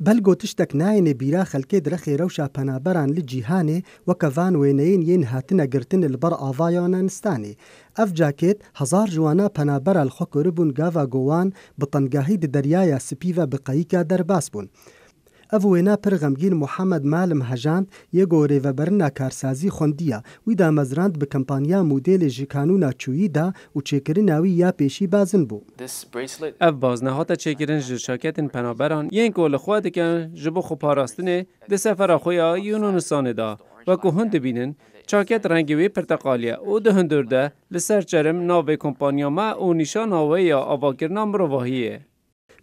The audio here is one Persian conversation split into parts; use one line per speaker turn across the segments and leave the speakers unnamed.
بلگو تشتک ناینه بیرا خلکه درخی روشا پنابران لجیهانه وکوان وینین ین هاتنه گرتن البر آوایانانستانه. اف جاکت هزار جوانا پنابر الخوکربون گاوا گوان بطنگاهی دریای سپیو بقاییکا درباس بون. اوینا پر غمگین محمد معلم هجاند یه گوره و برنا کارسازی خوندیه وی دا مزراند به کمپانیا مدل جکانونا چویی دا و چکریناوی یا پیشی بازن بو.
اف بازنهات چکرین جشاکتن پنابران ین کول خود کن جبو خو پاراستنه ده سفر خویا یونانستان دا و که هند بینن چاکت رنگوی پرتقالیه او ده هندرده لسر چرم ناوی کمپانیا ما او نشان آوه یا آواکرنا مرواهیه.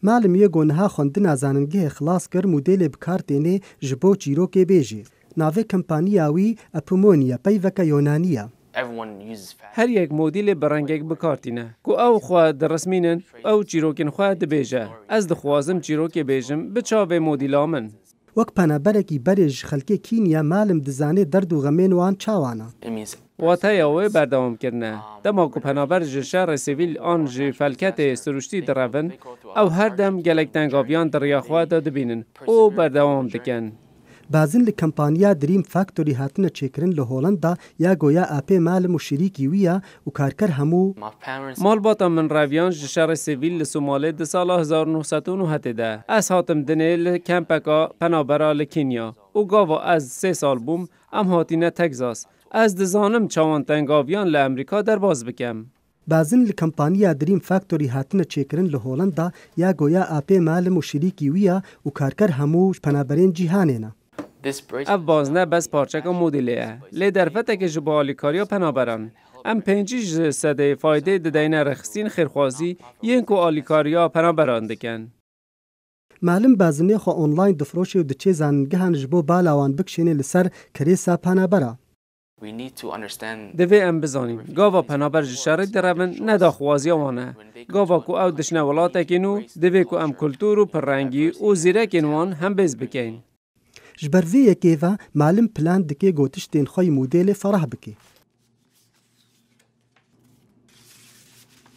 معلم یه گونها خوندن ازاننگه خلاص کر مدل بکارتینه جبو چیرو که بیجی. ناوی کمپانیاوی اپومونیا پیوکا یونانیه.
هر یک مدل برنگک بکارتینه کو او خواه درسمینن او چیروکن خواه دبیجه. از دخوازم چیروک بیجم بچاوه مدل آمن.
وک پنابرکی برج خلکی کینیا معلم دزانه درد و غمین وان چاوانا.
واتای اوه بردوام کرنه. دما کو پنابر جشار سیویل آن جی فلکت سروشتی درون او هر دم گلک تنگاویان در یاخواه داده بینن او بردوام دکن.
بعضن لکمپانیا دریم فاکتوری هاتنه چکرن لهولندا یا گویا اپی معلم و شریکی ویا و کارکر همو
مال باتا من رویان جشار سیویل لسوماله ده سال 1909 ده از هاتم دنه لکمپکا پنابرا لکنیا و گاوا از 3 سال بوم ام هاتینه تگزاس از دزانم چوان تنگاویان لامریکا در باز بکم.
بعضن لکمپانیا دریم فاکتوری هاتنه چکرن لهولندا یا گویا اپی معلم و شریکی ویا و کارکر همو پنابرین جیهانه نه.
اف بازنه بس پارچکا مدلیه لی درفته که جبالی کاریا پنابران ام 5 صده فایده ددین رخصین خیرخوازی ین کو آلیکاریا پنابران دکن.
معلم بازنه خو آنلاین دفروشی و دچه زنگهان جبو بالاوان بکشینه لسر کریسا پنابرا.
دوی ام بزانیم گاوا پنابر جشاره درون ندا خوازی آوانه گاوا کو او دشنه ولاته کنو دوی کو ام کلتور و پررنگی و زیره کنوان هم بز بکن.
جبروی یکیوا معلم پلان دکی گوتش تین خوی مدل فرح بکی.